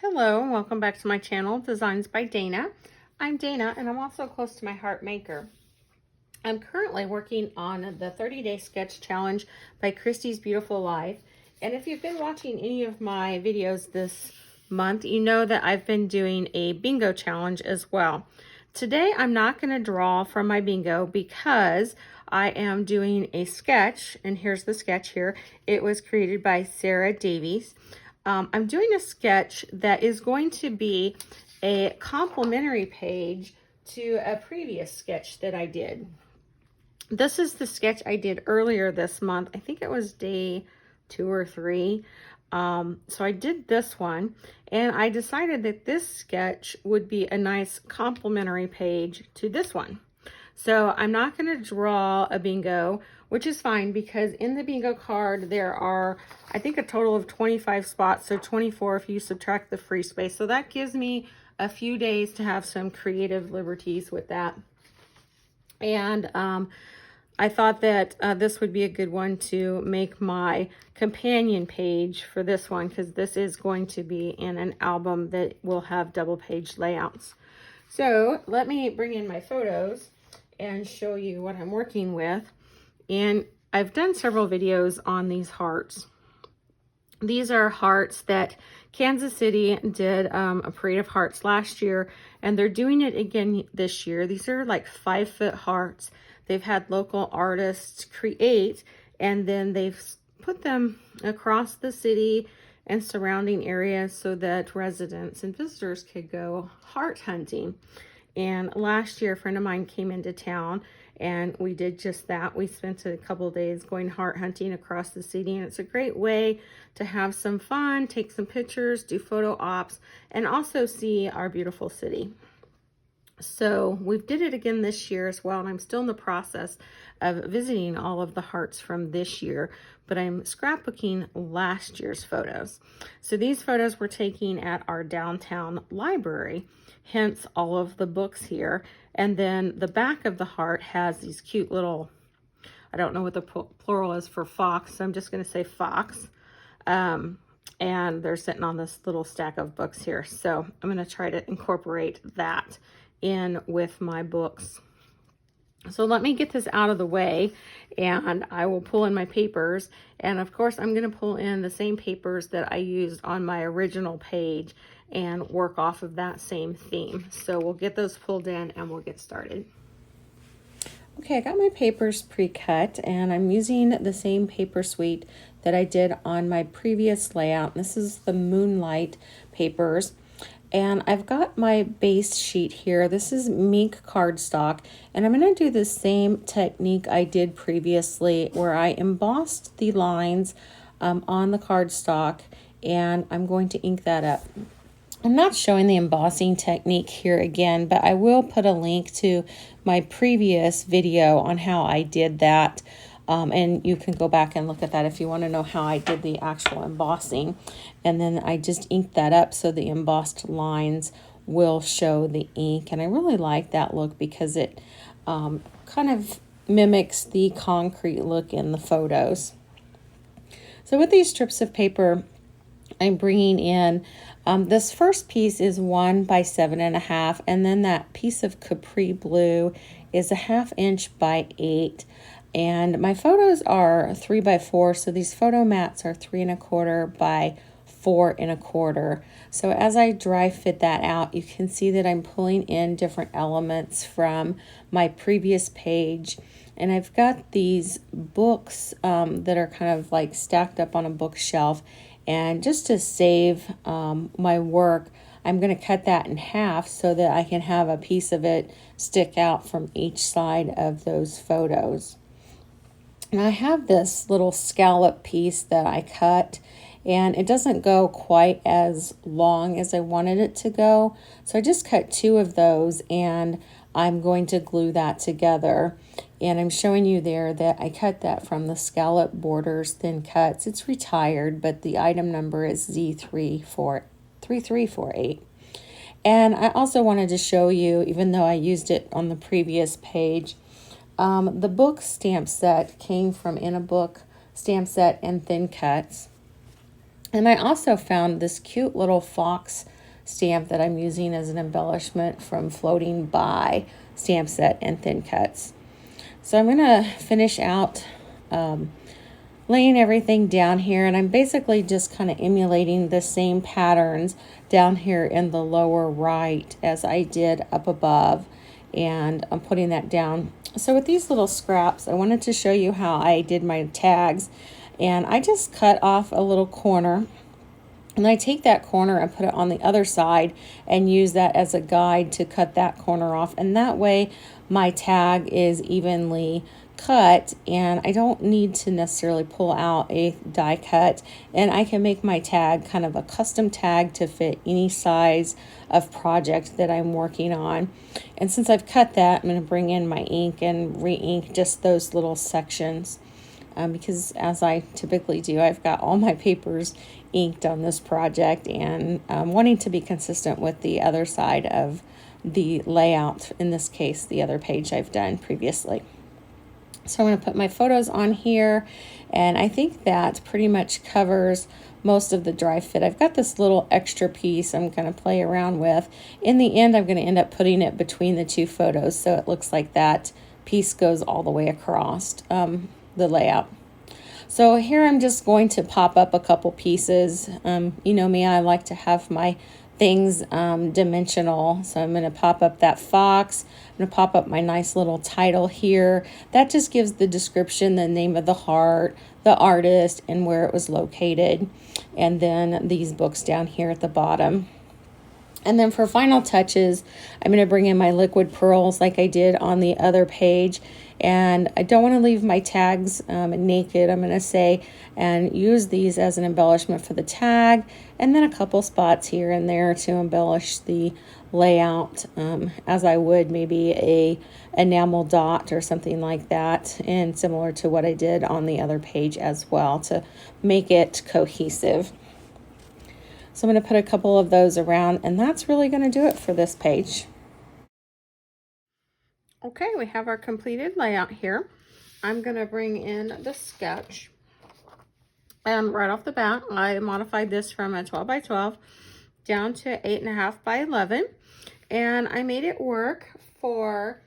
Hello and welcome back to my channel, Designs by Dana. I'm Dana and I'm also close to my heart maker. I'm currently working on the 30-day sketch challenge by Christy's Beautiful Life. And if you've been watching any of my videos this month, you know that I've been doing a bingo challenge as well. Today I'm not going to draw from my bingo because I am doing a sketch, and here's the sketch here. It was created by Sarah Davies. I'm doing a sketch that is going to be a complimentary page to a previous sketch that I did. This is the sketch I did earlier this month. I think it was day 2 or 3. So I did this one, and I decided that this sketch would be a nice complimentary page to this one. So I'm not going to draw a bingo, which is fine because in the bingo card there are, I think, a total of 25 spots, so 24 if you subtract the free space. So that gives me a few days to have some creative liberties with that. And I thought that this would be a good one to make my companion page for this one, because this is going to be in an album that will have double page layouts. So let me bring in my photos and show you what I'm working with. And I've done several videos on these hearts. These are hearts that Kansas City did a parade of hearts last year, and they're doing it again this year. These are like 5-foot hearts. They've had local artists create, and then they've put them across the city and surrounding areas so that residents and visitors could go heart hunting. And last year, a friend of mine came into town and we did just that. We spent a couple of days going heart hunting across the city, and it's a great way to have some fun, take some pictures, do photo ops, and also see our beautiful city. So we did it again this year as well, and I'm still in the process of visiting all of the hearts from this year, but I'm scrapbooking last year's photos. So these photos were taken at our downtown library, hence all of the books here. And then the back of the heart has these cute little, I don't know what the plural is for fox, so I'm just going to say fox. And they're sitting on this little stack of books here. So I'm going to try to incorporate that in with my books. So let me get this out of the way, and I will pull in my papers. And of course, I'm going to pull in the same papers that I used on my original page and work off of that same theme. So we'll get those pulled in and we'll get started. Okay, I got my papers pre-cut, and I'm using the same paper suite that I did on my previous layout. This is the Moonlight papers. And I've got my base sheet here. This is mink cardstock, and I'm going to do the same technique I did previously where I embossed the lines on the cardstock, and I'm going to ink that up. I'm not showing the embossing technique here again, but I will put a link to my previous video on how I did that. And you can go back and look at that if you want to know how I did the actual embossing. And then I just inked that up so the embossed lines will show the ink. And I really like that look because it kind of mimics the concrete look in the photos. So with these strips of paper, I'm bringing in, this first piece is 1 by 7.5, and then that piece of capri blue is 1/2 inch by 8. And my photos are 3 by 4, so these photo mats are 3 1/4 by 4 1/4. So as I dry fit that out, you can see that I'm pulling in different elements from my previous page. And I've got these books that are kind of like stacked up on a bookshelf. And just to save my work, I'm going to cut that in half so that I can have a piece of it stick out from each side of those photos. And I have this little scallop piece that I cut, and it doesn't go quite as long as I wanted it to go. So I just cut 2 of those, and I'm going to glue that together. And I'm showing you there that I cut that from the Scallop Borders Thin Cuts. It's retired, but the item number is Z3348. And I also wanted to show you, even though I used it on the previous page, the book stamp set came from In a Book stamp set and thin cuts. And I also found this cute little fox stamp that I'm using as an embellishment from Floating By Stamp Set and Thin Cuts. So I'm going to finish out laying everything down here, and I'm basically just kind of emulating the same patterns down here in the lower right as I did up above, and I'm putting that down. So with these little scraps, I wanted to show you how I did my tags, and I just cut off a little corner, and I take that corner and put it on the other side and use that as a guide to cut that corner off, and that way my tag is evenly cut and I don't need to necessarily pull out a die cut, and I can make my tag kind of a custom tag to fit any size of project that I'm working on. And since I've cut that, I'm going to bring in my ink and re-ink just those little sections, because as I typically do, I've got all my papers inked on this project, and wanting to be consistent with the other side of the layout, in this case the other page I've done previously. So I'm going to put my photos on here, and I think that pretty much covers most of the dry fit. I've got this little extra piece I'm going to play around with. In the end, I'm going to end up putting it between the two photos, so it looks like that piece goes all the way across the layout. So here I'm just going to pop up a couple pieces. You know me, I like to have my things dimensional. So I'm going to pop up that fox. I'm going to pop up my nice little title here. That just gives the description, the name of the heart, the artist, and where it was located. And then these books down here at the bottom. And then for final touches, I'm going to bring in my liquid pearls like I did on the other page. And I don't want to leave my tags naked, I'm going to say, and use these as an embellishment for the tag, and then a couple spots here and there to embellish the layout, as I would maybe a enamel dot or something like that, and similar to what I did on the other page as well to make it cohesive. So I'm going to put a couple of those around, and that's really going to do it for this page. Okay, we have our completed layout here. I'm going to bring in the sketch. And right off the bat, I modified this from a 12 by 12 down to 8.5 by 11. And I made it work for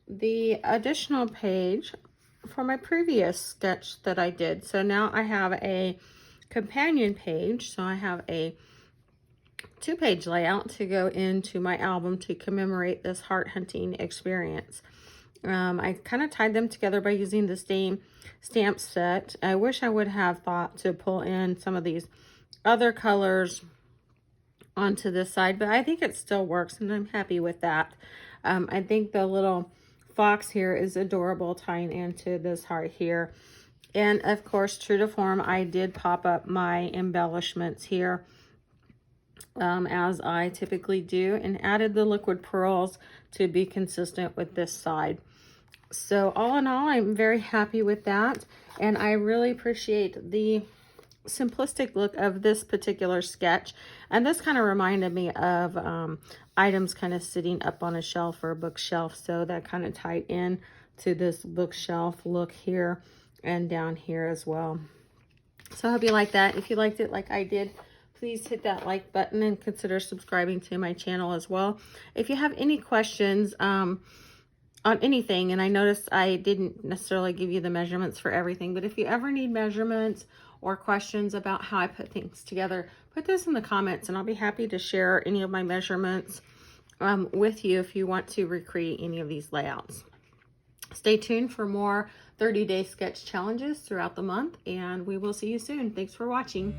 the additional page for my previous sketch that I did. So now I have a companion page. So I have a 2-page layout to go into my album to commemorate this heart hunting experience. I kind of tied them together by using the same stamp set. I wish I would have thought to pull in some of these other colors onto this side, but I think it still works, and I'm happy with that. I think the little fox here is adorable, tying into this heart here. And of course, true to form, I did pop up my embellishments here, as I typically do, and added the liquid pearls to be consistent with this side. So all in all, I'm very happy with that, and I really appreciate the simplistic look of this particular sketch. And this kind of reminded me of items kind of sitting up on a shelf or a bookshelf, so that kind of tied in to this bookshelf look here and down here as well. So I hope you like that. If you liked it like I did, please hit that like button and consider subscribing to my channel as well. If you have any questions on anything, and I noticed I didn't necessarily give you the measurements for everything, but if you ever need measurements or questions about how I put things together, put those in the comments, and I'll be happy to share any of my measurements with you if you want to recreate any of these layouts. Stay tuned for more 30-day sketch challenges throughout the month, and we will see you soon. Thanks for watching.